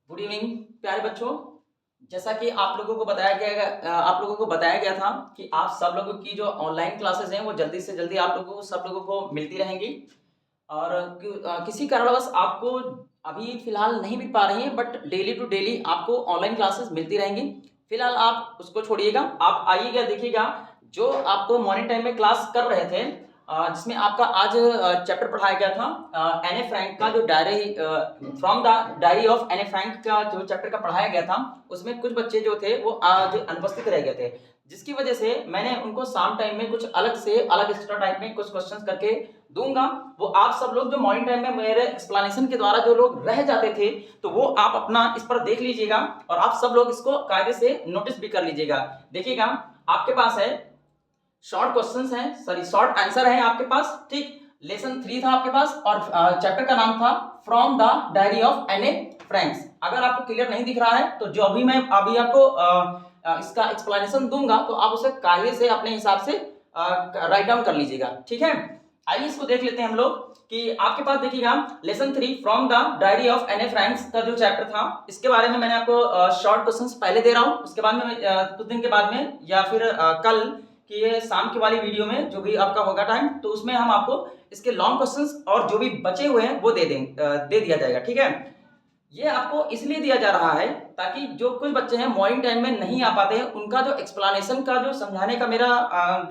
Good evening प्यारे बच्चों। जैसा कि आप लोगों को बताया गया था कि आप सब लोगों की जो ऑनलाइन क्लासेस हैं वो जल्दी से जल्दी आप लोगों को सब लोगों को मिलती रहेंगी। और किसी कारणवश आपको अभी फिलहाल नहीं मिल पा रही है, बट डेली टू डेली आपको ऑनलाइन क्लासेस मिलती रहेंगी। फिलहाल आप उसको छोड़िएगा, आप आइएगा, देखिएगा जो आपको मॉर्निंग टाइम में क्लास कर रहे थे, जिसमें आपका आज चैप्टर पढ़ाया गया था एने फ्रैंक का, जो diary from the diary of एने फ्रैंक का जो चैप्टर का पढ़ाया गया था, उसमें कुछ बच्चे जो थे वो आज अनुपस्थित रह गए थे, जिसकी वजह से मैंने उनको शाम टाइम में कुछ अलग एक्स्ट्रा टाइप में कुछ क्वेश्चंस करके दूंगा। वो आप सब लोग जो मॉर्निंग टाइम में मेरे एक्सप्लेनेशन के द्वारा जो लोग रह जाते थे, तो वो आप अपना इस पर देख लीजिएगा और आप सब लोग इसको कायदे से नोटिस भी कर लीजिएगा। देखिएगा आपके पास है शॉर्ट क्वेश्चंस हैं, सॉरी शॉर्ट आंसर है आपके पास, ठीक। लेसन 3 था आपके पास और चैप्टर का नाम था फ्रॉम द डायरी ऑफ एने फ्रैंक्स। अगर आपको क्लियर नहीं दिख रहा है तो जो अभी मैं आपको इसका एक्सप्लेनेशन दूंगा तो आप उसे कायदे से अपने हिसाब से राइट डाउन कर लीजिएगा, ठीक है। आइए इसको देख लेते हैं हम लोग कि आपके पास देखिएगा lesson 3 from the diary of एने फ्रैंक्स का जो चैप्टर था, इसके बारे में मैंने आपको शॉर्ट क्वेश्चंस पहले दे रहा हूं। उसके बाद में कुछ दिन के बाद में या फिर कल कि ये शाम की वाली वीडियो में जो भी आपका होगा टाइम, तो उसमें हम आपको इसके लॉन्ग क्वेश्चंस और जो भी बचे हुए हैं वो दे दिया जाएगा, ठीक है। ये आपको इसलिए दिया जा रहा है ताकि जो कुछ बच्चे हैं मॉर्निंग टाइम में नहीं आ पाते हैं, उनका जो एक्सप्लेनेशन का जो समझाने का मेरा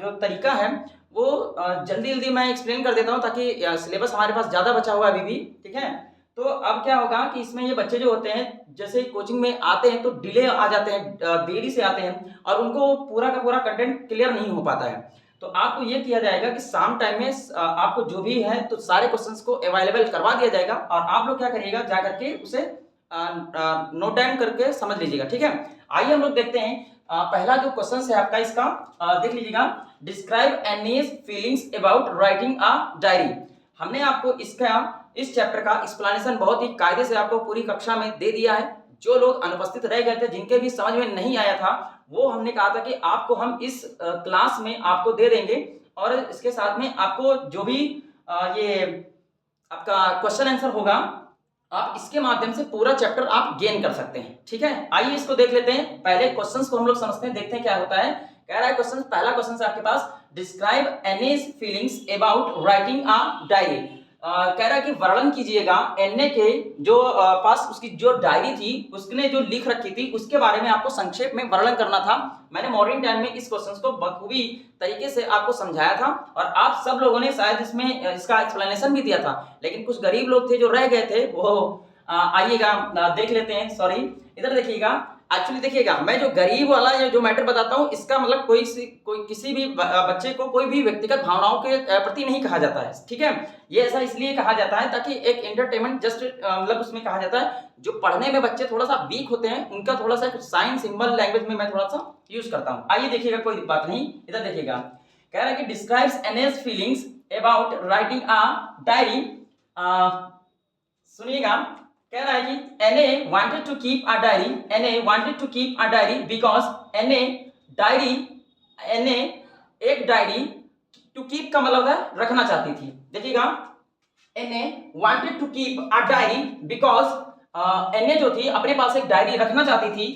जो तरीका है वो जल्दी जल्दी मैं एक्सप्लेन कर देता हूँ, ताकि सिलेबस हमारे पास ज़्यादा बचा हुआ है अभी भी, ठीक है। तो अब क्या होगा कि इसमें ये बच्चे जो होते हैं जैसे कोचिंग में आते हैं तो डिले आ जाते हैं, देरी से आते हैं और उनको पूरा का पूरा कंटेंट क्लियर नहीं हो पाता है। तो आपको ये किया जाएगा कि शाम टाइम में आपको जो भी है तो सारे क्वेश्चंस को अवेलेबल करवा दिया जाएगा और आप लोग क्या करिएगा जा करके उसे नोट डाउन करके समझ लीजिएगा, ठीक है। आइए हम लोग देखते हैं पहला जो क्वेश्चन है आपका, इसका देख लीजिएगा। Describe Anne's feelings about writing a diary. हमने आपको इस चैप्टर का एक्सप्लेनेशन बहुत ही कायदे से आपको पूरी कक्षा में दे दिया है। जो लोग अनुपस्थित रह गए थे, जिनके भी समझ में नहीं आया था, वो हमने कहा था कि आपको हम इस क्लास में आपको दे देंगे और इसके साथ में आपको जो भी ये आपका क्वेश्चन आंसर होगा, आप इसके माध्यम से पूरा चैप्टर आप गेन कर सकते हैं, ठीक है। आइए इसको देख लेते हैं। पहले क्वेश्चंस को हम लोग समझते हैं, देखते हैं क्या होता है। कह रहा है क्वेश्चन, पहला क्वेश्चन है आपके पास, describe Anne's feelings about writing a diary. कह रहा है कि वर्णन कीजिएगा एने के जो पास उसकी जो डायरी थी, उसने जो लिख रखी थी उसके बारे में आपको संक्षेप में वर्णन करना था। मैंने मॉर्निंग टाइम में इस क्वेश्चन को बखूबी तरीके से आपको समझाया था और आप सब लोगों ने शायद इसमें इसका एक्सप्लेनेशन भी दिया था, लेकिन कुछ गरीब लोग थे जो रह गए थे, वो आइएगा देख लेते हैं। सॉरी, इधर देखिएगा। एक्चुअली देखिएगा, मैं जो गरीब वाला ये जो मैटर बताता हूँ, इसका मतलब कोई किसी भी बच्चे को कोई भी व्यक्तिगत भावनाओं के प्रति नहीं कहा जाता है, ठीक है। ये ऐसा इसलिए कहा जाता है ताकि एक एंटरटेनमेंट जस्ट मतलब उसमें कहा जाता है जो पढ़ने में बच्चे थोड़ा सा वीक होते हैं, उनका थोड़ा सा साइन सिंबल लैंग्वेज में मैं थोड़ा सा यूज करता हूँ। आइए देखिएगा, कोई बात नहीं, इधर देखिएगा। कह रहा है कि describes Anne's feelings about writing a diary. सुनिएगा, कह रहा है कि Anne wanted to keep a diary, Anne wanted to keep a diary because Anne एक डायरी, टू कीप का मतलब है रखना चाहती थी। देखिएगा, Anne wanted to keep a diary because Anne जो थी अपने पास एक डायरी रखना चाहती थी।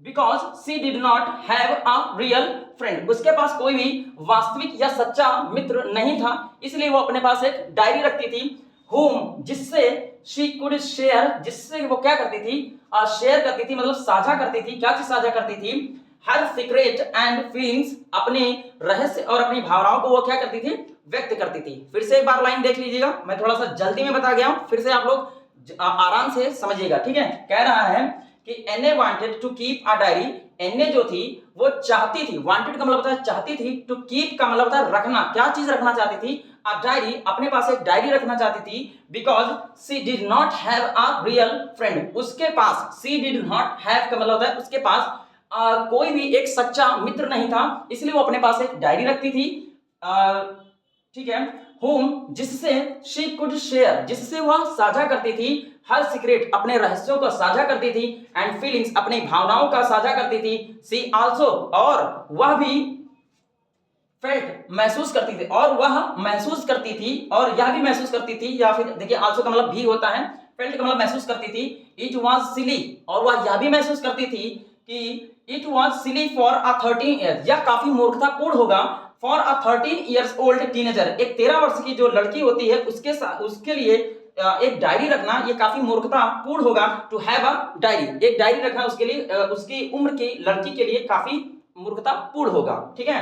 Because she did not have a real friend, उसके पास कोई भी वास्तविक या सच्चा मित्र नहीं था, इसलिए वो अपने पास एक डायरी रखती थी। whom, जिससे she could share, जिससे वो क्या करती थी, शेयर करती थी, मतलब साझा करती थी। क्या चीज साझा करती थी? हर सीक्रेट एंड फीलिंग्स, अपने रहस्य और अपनी भावनाओं को वो क्या करती थी, व्यक्त करती थी। फिर से एक बार लाइन देख लीजिएगा, मैं थोड़ा सा जल्दी में बता गया हूं, फिर से आप लोग आराम से समझिएगा, ठीक है। कह रहा है कि Anne wanted to keep a diary, Anne जो थी वो चाहती थी, वांटेड का मतलब होता है चाहती थी, टू कीप का मतलब होता है रखना। क्या चीज रखना चाहती थी? अ डायरी, अपने पास एक डायरी रखना चाहती थी। Because she did not have a real friend, उसके पास, सी डिड नॉट हैव का मतलब होता है उसके पास कोई भी एक सच्चा मित्र नहीं था, इसलिए वो अपने पास एक डायरी रखती थी, ठीक है। whom, जिससे she could share, जिससे वह साझा करती थी, हर सीक्रेट, अपने रहस्यों को साझा करती थी, एंड फीलिंग्स, अपनी भावनाओं का साझा करती थी। सी आल्सो, और वह भी, फेल्ट, महसूस करती थी, और वह महसूस करती थी, और यह भी महसूस करती थी, या फिर देखिए आल्सो का मतलब भी होता है, फेल्ट का मतलब महसूस करती थी, इट वाज सिली, और वह यह भी महसूस करती थी कि it was silly for a 13 years, यह काफी मूर्खतापूर्ण होगा for a 13 years old teenager, एक 13 वर्ष की जो लड़की होती है उसके साथ उसके लिए एक डायरी रखना ये काफी मूर्खतापूर्ण होगा। टू हैव अ डायरी, एक डायरी रखना उसके लिए उसकी उम्र की लड़की के लिए काफी मूर्खतापूर्ण होगा, ठीक है।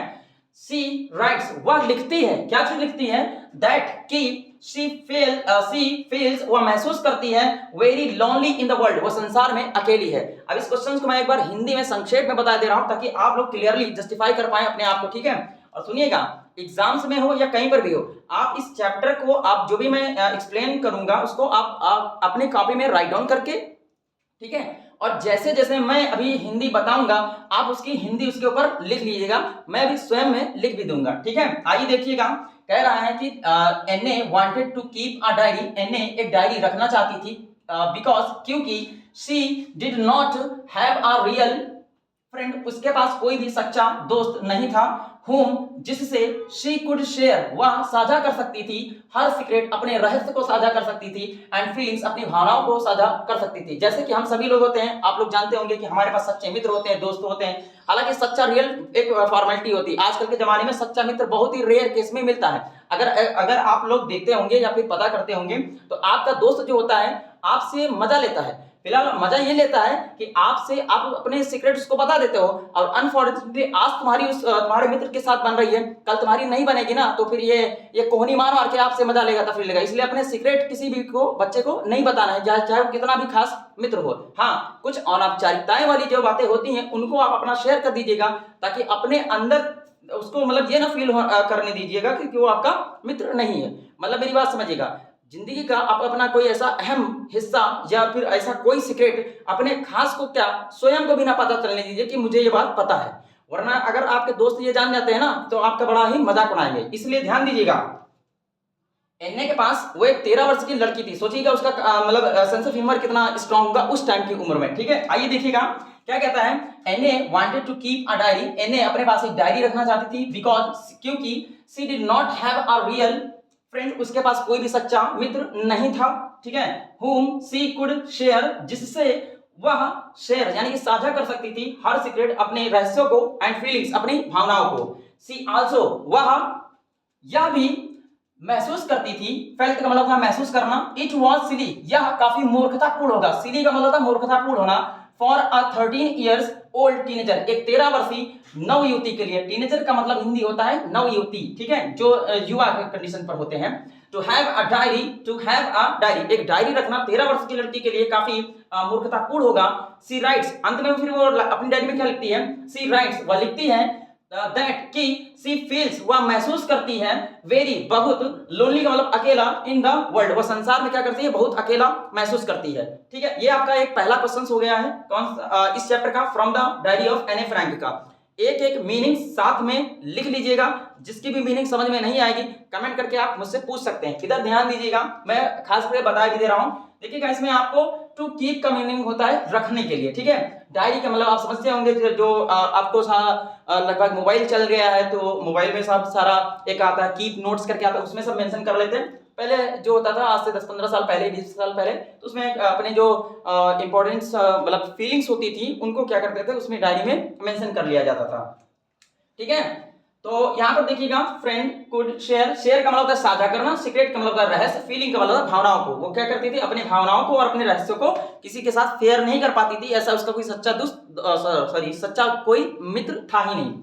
सी राइट्स, वह लिखती है, क्या चीज लिखती है, दैट कि शी फील्स, वह महसूस करती है very lonely in the world, वह संसार में अकेली है। अब इस क्वेश्चन को मैं एक बार हिंदी में संक्षेप में बता दे रहा हूं ताकि आप लोग क्लियरली जस्टिफाई कर पाए अपने आप को, ठीक है। और सुनिएगा, एग्जाम्स में हो या कहीं पर भी हो, आप इस चैप्टर को, आप जो भी मैं एक्सप्लेन करूंगा उसको आप अपने कॉपी में राइट डाउन करके, ठीक है, और जैसे जैसे मैं अभी हिंदी बताऊंगा आप उसकी हिंदी उसके ऊपर लिख लीजिएगा, मैं अभी स्वयं में लिख भी दूंगा, ठीक है। आइए देखिएगा, कह रहा है कि Anne wanted to keep a diary, Anne एक डायरी रखना चाहती थी, बिकॉज क्योंकि she did not have a real friend, उसके पास कोई भी सच्चा दोस्त नहीं था, whom, जिससे she could share, वह साझा कर सकती थी, हर सीक्रेट, अपने रहस्य को साझा कर सकती थी, एंड फीलिंग्स, अपनी भावनाओं को साझा कर सकती थी। जैसे कि हम सभी लोग होते हैं, आप लोग जानते होंगे कि हमारे पास सच्चे मित्र होते हैं, दोस्त होते हैं, हालांकि सच्चा रियल एक फॉर्मेलिटी होती है, आजकल के जमाने में सच्चा मित्र बहुत ही रेयर केस में मिलता है। अगर आप लोग देखते होंगे या फिर पता करते होंगे तो आपका दोस्त जो होता है आपसे मजा लेता है, फिलहाल मजा ये लेता है कि आपसे आप अपने सीक्रेट्स को बता देते हो, और अनफॉर्चुनेटली आज तुम्हारे मित्र के साथ बन रही है, कल तुम्हारी नहीं बनेगी ना, तो फिर ये कोहनी मार मार के आपसे मजा लेगा, तफरीह लेगा। इसलिए अपने सीक्रेट किसी भी को बच्चे को नहीं बताना है, चाहे वो कितना भी खास मित्र हो। हाँ, कुछ अनौपचारिकताएं वाली जो बातें होती हैं उनको आप अपना शेयर कर दीजिएगा, ताकि अपने अंदर उसको मतलब ये ना फील करने दीजिएगा कि वो आपका मित्र नहीं है। मतलब मेरी बात समझिएगा, जिंदगी का आप अपना कोई ऐसा अहम हिस्सा या फिर ऐसा कोई सीक्रेट अपने खास को क्या स्वयं को भी ना पता चलने दीजिए कि मुझे ये बात पता है, वरना अगर आपके दोस्त ये जान जाते हैं ना तो आपका बड़ा ही मजाक उड़ाएंगे। इसलिए ध्यान दीजिएगा, एन्ने के पास वो एक 13 वर्ष की लड़की थी, सोचिएगा उसका मतलब सेंस ऑफ ह्यूमर कितना स्ट्रांग होगा उस टाइम की उम्र में, ठीक है। आइए देखिएगा क्या कहता है, Anne wanted to keep a diary, Anne अपने पास एक डायरी रखना चाहती थी, बिकॉज क्योंकि she did not have a real friend, उसके पास कोई भी सच्चा मित्र नहीं था, ठीक है, whom she could share, जिससे वह शेयर यानी कि साझा कर सकती थी हर सीक्रेट, अपने रहस्यों को, एंड फीलिंग्स, अपनी भावनाओं को। सी आल्सो, वह यह भी महसूस करती थी, फेल्ट का मतलब था महसूस करना, इट वॉज सिली, यह काफी मूर्खतापूर्ण होगा, सिली का मतलब था मूर्खतापूर्ण होना, for a 13 years old teenager, एक 13 वर्षीय नव युवती के लिए, टीनेजर का मतलब हिंदी होता है नव युवती, ठीक है, जो युवा के कंडीशन पर होते हैं। To have a diary, to have a diary, एक डायरी रखना 13 वर्ष की लड़की के लिए काफी मूर्खतापूर्ण होगा। सी राइट्स, अंत में फिर वो अपनी डायरी में क्या लिखती है, सी राइट्स, वह लिखती है दैट कि सी फील्स, वह महसूस करती है वेरी, बहुत, लोनली का मतलब अकेला, इन द वर्ल्ड, वह संसार में क्या करती है, बहुत अकेला महसूस करती है, ठीक है। ये आपका एक पहला क्वेश्चन हो गया है कौन इस चैप्टर का, फ्रॉम द डायरी ऑफ एने फ्रैंक का। एक एक मीनिंग साथ में लिख लीजिएगा, जिसकी भी मीनिंग समझ में नहीं आएगी कमेंट करके आप मुझसे पूछ सकते हैं। इधर ध्यान दीजिएगा, मैं खास करके बता भी दे रहा हूं, देखिएगा इसमें आपको टू कीप का मीनिंग होता है रखने के लिए, ठीक है। डायरी का मतलब आप समझते होंगे जो आपको लगभग मोबाइल चल गया है तो मोबाइल में सब सारा एक आता है कीप नोट्स करके आता है, उसमें सब मेंशन कर लेते हैं। पहले जो होता था आज से 10-15 साल पहले, 20 साल पहले, तो उसमें अपने जो इंपॉर्टेंस मतलब फीलिंग्स होती थी उनको क्या करते थे उसमें डायरी में मेंशन कर लिया जाता था, ठीक है। तो यहाँ पर देखिएगा, फ्रेंड कुड शेयर, शेयर का मतलब होता है साझा करना, सीक्रेट का मतलब होता है रहस्य, फीलिंग का मतलब होता है भावनाओं को, वो क्या करती थी अपनी भावनाओं को और अपने रहस्यों को किसी के साथ शेयर नहीं कर पाती थी, ऐसा उसका कोई सच्चा सच्चा कोई मित्र था ही नहीं।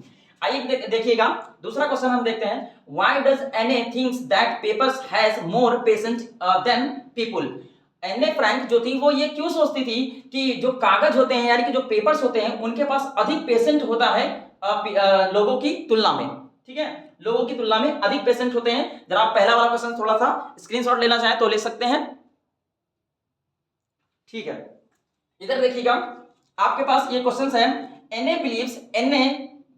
आइए देखिएगा दूसरा क्वेश्चन हम देखते हैं, why does Anne thinks that papers has more patience than people, Anne Frank जो थी वो ये क्यों सोचती थी कि जो कागज होते हैं यानी कि जो पेपर्स होते हैं उनके पास अधिक पेशेंट होता है लोगों की तुलना में, ठीक है, लोगों की तुलना में अधिक पेशेंट होते हैं। जरा आप पहला वाला क्वेश्चन थोड़ा सा स्क्रीनशॉट लेना चाहें तो ले सकते हैं, ठीक है। इधर देखिएगा आपके पास ये क्वेश्चन है, एने बिलीव्स, एने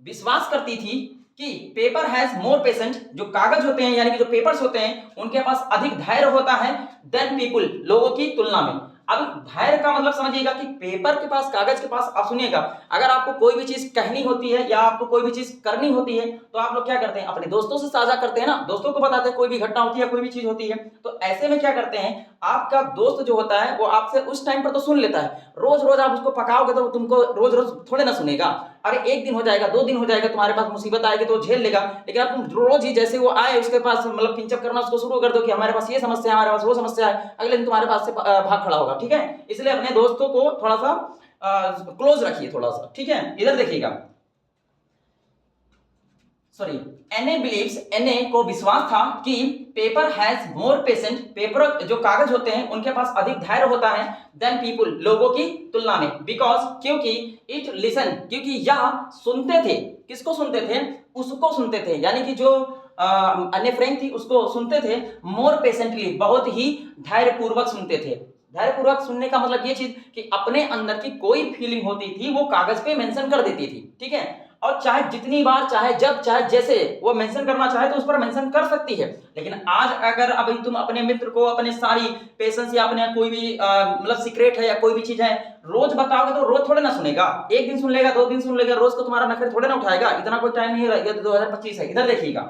विश्वास करती थी कि पेपर हैज मोर पेशेंट, जो कागज होते हैं यानी कि जो पेपर्स होते हैं उनके पास अधिक धैर्य होता है देन पीपुल, लोगों की तुलना में। अब धैर्य का मतलब समझिएगा कि पेपर के पास, कागज के पास, आप सुनिएगा, अगर आपको कोई भी चीज कहनी होती है या आपको कोई भी चीज करनी होती है तो आप लोग क्या करते हैं, अपने दोस्तों से साझा करते हैं ना, दोस्तों को बताते हैं, कोई भी घटना होती है, कोई भी चीज होती है तो ऐसे में क्या करते हैं, आपका दोस्त जो होता है वो आपसे उस टाइम पर तो सुन लेता है, रोज रोज आप उसको पकाओगे तो तुमको रोज रोज थोड़े ना सुनेगा। अरे एक दिन हो जाएगा, 2 दिन हो जाएगा, तुम्हारे पास मुसीबत आएगी तो झेल लेगा। लेकिन अब तुम रोज ही जैसे वो आए उसके पास मतलब पिंचअप करना उसको शुरू कर दो कि हमारे पास ये समस्या है, हमारे पास वो समस्या है, अगले दिन तुम्हारे पास से भाग खड़ा होगा। ठीक है, इसलिए अपने दोस्तों को थोड़ा सा क्लोज रखिए थोड़ा सा। ठीक है, इधर देखिएगा, सॉरी, एनए बिलीव्स, एनए को विश्वास था कि paper has more patient, paper जो कागज होते हैं उनके पास अधिक धैर्य होता है देन पीपुल, लोगों की तुलना में, बिकॉज क्योंकि इट लिसन, क्योंकि यह सुनते थे, किसको सुनते थे, उसको सुनते थे, यानी कि जो अन्य फ्रेंड थी उसको सुनते थे, मोर पेशेंटली, बहुत ही धैर्यपूर्वक सुनते थे। धैर्यपूर्वक सुनने का मतलब ये चीज कि अपने अंदर की कोई फीलिंग होती थी वो कागज पे मेंशन कर देती थी। ठीक है, और चाहे जितनी बार, चाहे जब, चाहे जैसे वो मेंशन करना चाहे तो उस पर मेंशन कर सकती है। लेकिन आज अगर अभी तुम अपने मित्र को अपने सारी पेशेंस या अपने कोई भी मतलब सीक्रेट है या कोई भी चीज है रोज बताओगे तो रोज थोड़े ना सुनेगा, एक दिन सुन लेगा, 2 दिन सुन लेगा, रोज को तुम्हारा नखरे थोड़े ना उठाएगा, इतना कोई टाइम नहीं रहेगा। 2025 है। इधर देखिएगा,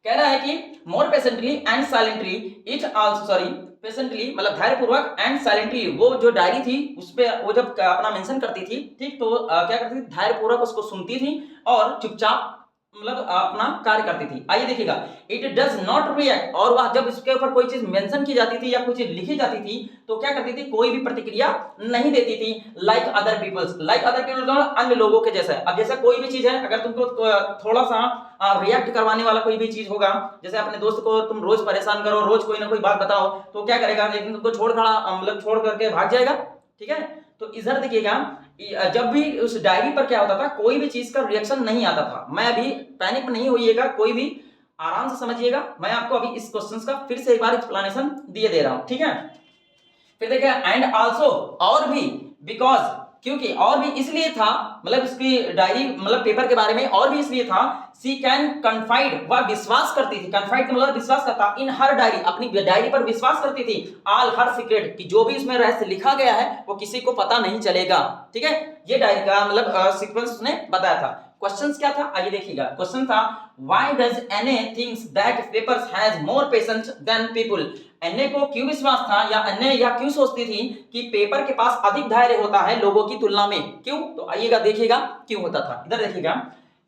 कह रहा है कि more patiently and silently it also, sorry, patiently मतलब धैर्यपूर्वक एंड साइलेंटली, वो जो डायरी थी उस पे वो जब अपना मेंशन करती थी, ठीक, तो क्या करती थी, धैर्यपूर्वक उसको सुनती थी और चुपचाप मतलब अपना कार्य करती थी। आइए देखिएगा, इट डज नॉट रिएक्ट, और वह जब इसके ऊपर कोई चीज मेंशन की जाती थी या कोई चीज लिखी जाती थी तो क्या करती थी, कोई भी प्रतिक्रिया नहीं देती थी। Like other peoples, like other people अन्य लोगों के जैसा। अब जैसा कोई भी चीज है, अगर तुमको थोड़ा सा रिएक्ट करवाने वाला कोई भी चीज होगा, जैसे अपने दोस्त को तुम रोज परेशान करो, रोज कोई ना कोई बात बताओ, तो क्या करेगा, एक दिन तुमको छोड़ खड़ा मतलब छोड़ करके भाग जाएगा। ठीक है, तो इधर देखिएगा, जब भी उस डायरी पर क्या होता था, कोई भी चीज का रिएक्शन नहीं आता था। मैं अभी पैनिक नहीं होइएगा, कोई भी आराम से समझिएगा, मैं आपको अभी इस क्वेश्चन का फिर से एक बार एक्सप्लेनेशन दिए दे रहा हूं। ठीक है, फिर देखिए, एंड आल्सो, और भी, बिकॉज, क्योंकि, और भी इसलिए था, मतलब इसकी डायरी मतलब पेपर के बारे में और भी इसलिए था, सी कैन कन्फाइड, वह विश्वास करती थी, कन्फाइड का मतलब विश्वास करता, इन हर डायरी, अपनी डायरी पर विश्वास करती थी, ऑल हर सीक्रेट, कि जो भी इसमें रहस्य लिखा गया है वो किसी को पता नहीं चलेगा। ठीक है, ये डायरी का मतलब सीक्वेंस उसने बताया था। क्वेश्चंस क्या था, आइए देखिएगा। क्वेश्चन था, why does Anne thinks that papers has more patience than people, Anne को क्यों विश्वास था या एनए या क्यों सोचती थी कि पेपर के पास अधिक धैर्य होता है लोगों की तुलना में, क्यों, तो आइएगा देखिएगा क्यों होता था। इधर देखिएगा,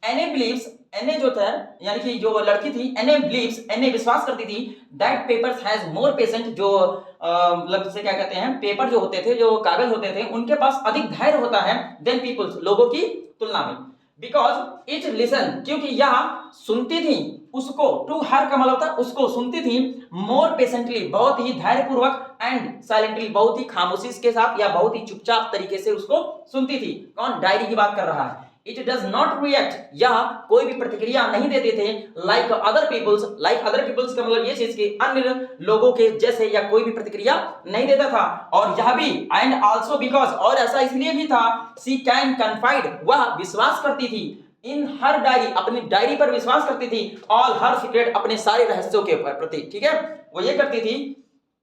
एनए बिलीव्स, एनए जो था यानी कि जो लड़की थी, एनए बिलीव्स, एनए विश्वास करती थी that papers has more patient, जो मतलब से क्या कहते हैं, पेपर जो होते थे, जो कागज होते थे, उनके पास अधिक धैर्य होता है देन पीपल्स, लोगों की तुलना में, बिकॉज इट लिसन, क्योंकि यह सुनती थी उसको, टू हर का मतलब होता है उसको, सुनती थी, मोर पेशेंटली, बहुत ही धैर्यपूर्वक, एंड साइलेंटली, बहुत ही खामोशी के साथ या बहुत ही चुपचाप तरीके से उसको सुनती थी। कौन, डायरी की बात कर रहा है। इट डज नॉट रिएक्ट, यह कोई भी प्रतिक्रिया नहीं देते थे, like other peoples, like other peoples का मतलब ये चीज कि अन्य लोगों के जैसे या कोई भी प्रतिक्रिया नहीं देता था। और यह भी, एंड आल्सो बिकॉज, और ऐसा इसलिए भी था, सी कैन कन्फाइड, वह विश्वास करती थी, इन हर डायरी, अपनी डायरी पर विश्वास करती थी, ऑल हर सीक्रेट, अपने सारे रहस्यों के प्रति। ठीक है, वो ये करती थी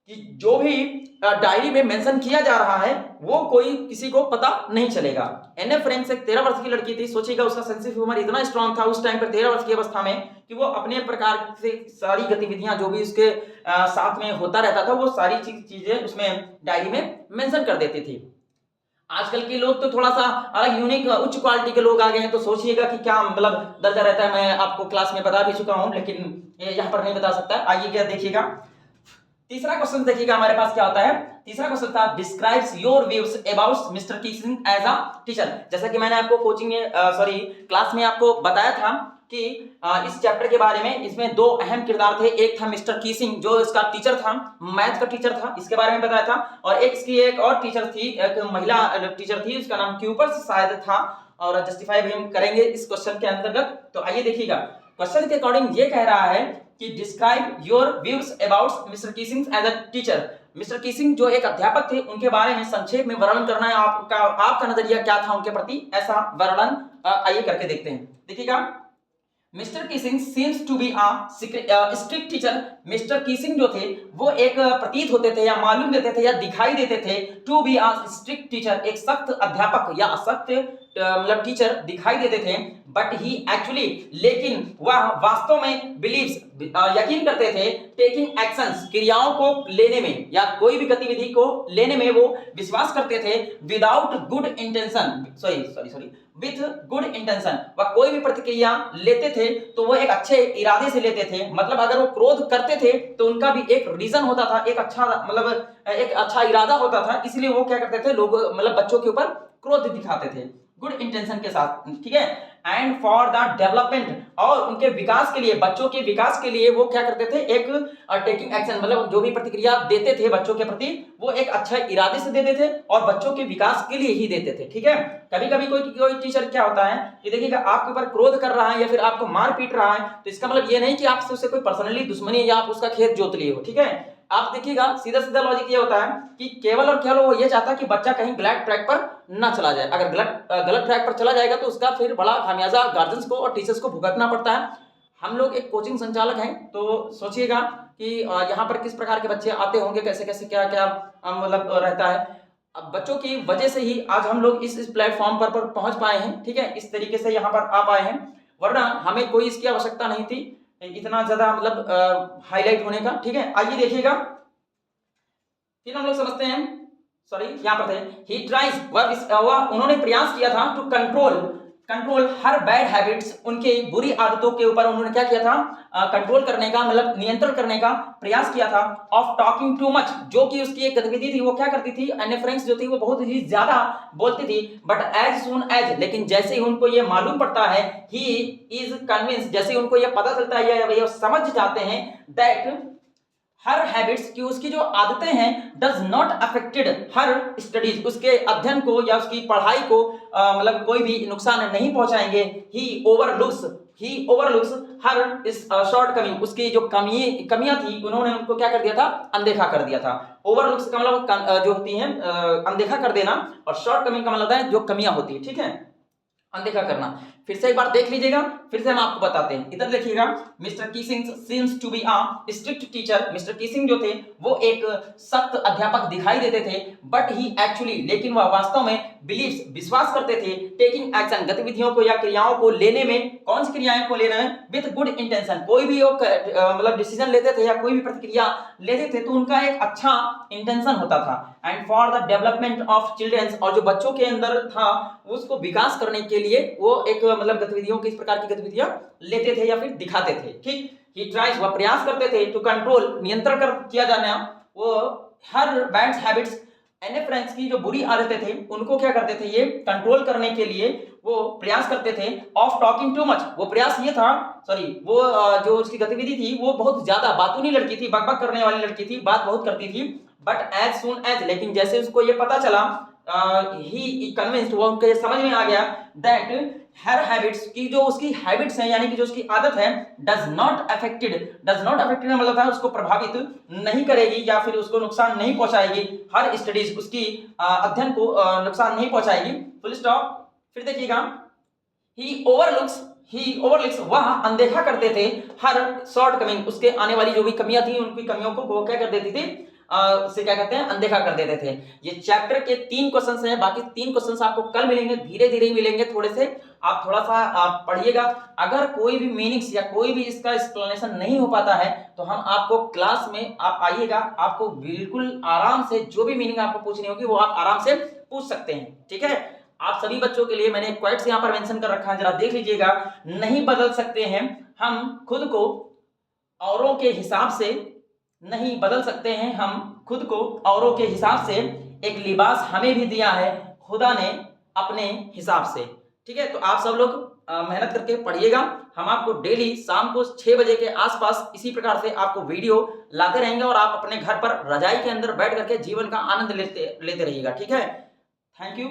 कि जो भी डायरी में मेंशन किया जा रहा है वो कोई किसी को पता नहीं चलेगा। एनए फ्रेंक्स एक 13 वर्ष की लड़की थी, सोचिएगा उसका सेंस ऑफ ह्यूमर इतना स्ट्रांग था उस टाइम पर 13 वर्ष की अवस्था में कि वो अपने प्रकार से सारी गतिविधियां जो भी उसके साथ में होता रहता था वो सारी चीजें उसमें डायरी में मेंशन कर देती थी। आजकल के लोग तो थोड़ा सा अलग यूनिक उच्च क्वालिटी के लोग आ गए हैं, तो सोचिएगा कि क्या मतलब दर्जा रहता है। मैं आपको क्लास में बता भी चुका हूं लेकिन यहाँ पर नहीं बता सकता। आइए क्या देखिएगा, तीसरा क्वेश्चन देखिएगा हमारे पास क्या होता है। तीसरा क्वेश्चन था, describes your views about Mr Keesing as a teacher. जैसा कि मैंने आपको कोचिंग में सॉरी क्लास में आपको बताया था कि इस चैप्टर के बारे में इसमें 2 अहम किरदार थे। एक था मिस्टर कीसिंग जो इसका टीचर था, मैथ का टीचर था, इसके बारे में बताया था। और एक इसकी एक और टीचर थी, एक महिला टीचर थी, उसका नाम क्यूपर्स शायद था, और जस्टिफाई भी हम करेंगे इस क्वेश्चन के अंतर्गत। तो आइए देखिएगा, क्वेश्चन के अकॉर्डिंग ये कह रहा है कि describe your views about Mr Keesing as a teacher. Mr Keesing जो एक अध्यापक थे उनके बारे में संक्षेप में वर्णन करना है, आपका नजरिया क्या था उनके प्रति, ऐसा वर्णन आइए करके देखते हैं। देखिएगा, Mr Keesing seems to be a strict teacher. Mr Keesing जो थे वो एक प्रतीत होते थे या मालूम देते थे या दिखाई देते थे to be a strict teacher, एक सख्त अध्यापक या सख्त मतलब टीचर दिखाई देते थे, बट ही एक्चुअली, लेकिन वह वास्तव में बिलीव्स, यकीन करते थे, टेकिंग एक्शंस, क्रियाओं को लेने में या कोई भी गतिविधि को लेने में वो विश्वास करते थे, without good intention, sorry with good intention, वह कोई भी प्रतिक्रिया लेते थे तो वो एक अच्छे इरादे से लेते थे, मतलब अगर वो क्रोध करते थे तो उनका भी एक रीजन होता था, एक अच्छा मतलब एक अच्छा इरादा होता था, इसलिए वो क्या करते थे, लोग मतलब बच्चों के ऊपर क्रोध दिखाते थे गुड इंटेंशन के साथ, ठीक है। एंड फॉर द डेवलपमेंट, और उनके विकास के लिए, बच्चों के विकास के लिए वो क्या करते थे, एक टेकिंग एक्शन, मतलब जो भी प्रतिक्रिया देते थे बच्चों के प्रति वो एक अच्छा इरादे से देते थे और बच्चों के विकास के लिए ही देते थे, ठीक है। कभी कभी कोई टीचर क्या होता है कि देखिएगा आपके ऊपर क्रोध कर रहा है या फिर आपको मार पीट रहा है, तो इसका मतलब ये नहीं कि आपसे उससे कोई पर्सनली दुश्मनी या आप उसका खेत जोत लिए हो, ठीक है। आप देखिएगा सीधा सीधा लॉजिक ये होता है कि केवल और केवल वो ये चाहता है कि बच्चा कहीं गलत ट्रैक पर ना चला जाए, अगर गलत ट्रैक पर चला जाएगा तो उसका फिर बड़ा खामियाजा गार्जियंस को और टीचर्स को भुगतना पड़ता है। हम लोग एक कोचिंग संचालक हैं, तो सोचिएगा कि यहाँ पर किस प्रकार के बच्चे आते होंगे, कैसे कैसे क्या क्या मतलब रहता है। अब बच्चों की वजह से ही आज हम लोग इस प्लेटफॉर्म पर पहुंच पाए हैं, ठीक है, इस तरीके से यहाँ पर आ पाए हैं, वरना हमें कोई इसकी आवश्यकता नहीं थी इतना ज्यादा मतलब हाईलाइट होने का, ठीक है। आइए देखिएगा, फिर हम लोग समझते हैं, सॉरी यहाँ पर थे, ही ट्राइज, वह उन्होंने प्रयास किया था to control her bad habits, उनके बुरी आदतों के ऊपर उन्होंने क्या किया था, कंट्रोल करने का मतलब नियंत्रण करने का प्रयास किया था। ऑफ टॉकिंग टू मच, जो कि उसकी एक गतिविधि थी, वो क्या करती थी, एने फ्रेंड्स जो थी वो बहुत ही ज्यादा बोलती थी, बट एज सून एज, लेकिन जैसे ही उनको ये मालूम पड़ता है, ही इज कन्विंस, जैसे ही उनको ये पता चलता है या ये समझ जाते हैं दैट हर हैबिट्स की, उसकी जो आदतें हैं, does not affected her studies, उसके अध्ययन को या उसकी पढ़ाई को मतलब कोई भी नुकसान नहीं पहुंचाएंगे। ही ओवरलुक्स हर इस शॉर्ट कमिंग, उसकी जो कमियां थी उन्होंने उनको क्या कर दिया था, अनदेखा कर दिया था। ओवरलुक्स का मतलब जो होती है अनदेखा कर देना, और शॉर्ट कमिंग का मतलब होता है जो कमियां होती है, ठीक है, अनदेखा करना। फिर से एक बार देख लीजिएगा, फिर से हम आपको बताते हैं, इधर देखिएगा, Mr Keesing seems to be a strict teacher, Mr Keesing जो थे वो एक सख्त अध्यापक दिखाई देते थे, बट ही एक्चुअली, लेकिन वह वास्तव में बिलीव्स, विश्वास करते थे, टेकिंग एक्शन, गतिविधियों को या क्रियाओं को लेने में, कौन सी क्रियाओं को लेने में, विद गुड इंटेंशन, कोई भी मतलब डिसीजन लेते थे या कोई भी प्रतिक्रिया लेते थे तो उनका एक अच्छा इंटेंशन होता था। And for the development of childrens, और जो बच्चों के अंदर था उसको विकास करने के लिए वो एक मतलब गतिविधियों, किस प्रकार की गतिविधियां लेते थे या फिर दिखाते थे, ठीक। ही ट्राइज, वह प्रयास करते थे, टू कंट्रोल, नियंत्रण कर किया जाना, वो हर बैड हैबिट्स, एने फ्रेंड्स की जो बुरी आदतें थे उनको क्या करते थे, ये कंट्रोल करने के लिए वो प्रयास करते थे। ऑफ टॉकिंग टू मच, वो प्रयास ये था, वो जो उसकी गतिविधि थी वो बहुत ज्यादा बातूनी लड़की थी, बकबक करने वाली लड़की थी, बात बहुत करती थी, बट एज सून एज, लेकिन जैसे उसको ये पता चला, ही कन्विंस्ड, वो उनके समझ में आ गया दैट हर हैबिट्स की, जो उसकी हैबिट्स हैं यानी कि जो उसकी आदत है, डज नॉट अफेक्टेड का मतलब है उसको प्रभावित नहीं करेगी या फिर उसको नुकसान नहीं पहुंचाएगी, हर स्टडीज, उसकी अध्ययन को नुकसान नहीं पहुंचाएगी, फुल स्टॉप। फिर देखिएगा, ही ओवरलुक्स, वह अनदेखा करते थे, हर शॉर्ट कमिंग, उसके आने वाली जो भी कमियां थी उनकी कमियों को वो क्या कर देती थी, से क्या कहते हैं, अनदेखा कर देते थे। ये चैप्टर के 3 क्वेश्चंस हैं, बाकी 3 क्वेश्चंस आपको कल मिलेंगे, धीरे धीरे ही मिलेंगे, थोड़े से आप थोड़ा सा पढ़िएगा। अगर कोई भी मीनिंग्स या कोई भी इसका एक्सप्लेनेशन नहीं हो पाता है तो हम आपको क्लास में आप आइएगा, आपको बिल्कुल आराम से जो भी मीनिंग आपको पूछनी होगी वो आप आराम से पूछ सकते हैं, ठीक है। आप सभी बच्चों के लिए मैंने क्वाइट्स यहाँ पर मेंशन कर रखा है, जरा देख लीजिएगा। नहीं बदल सकते हैं हम खुद को औरों के हिसाब से, नहीं बदल सकते हैं हम खुद को औरों के हिसाब से, एक लिबास हमें भी दिया है खुदा ने अपने हिसाब से, ठीक है। तो आप सब लोग मेहनत करके पढ़िएगा, हम आपको डेली शाम को 6 बजे के आसपास इसी प्रकार से आपको वीडियो लाते रहेंगे और आप अपने घर पर रजाई के अंदर बैठ करके जीवन का आनंद लेते रहिएगा, ठीक है। Thank you.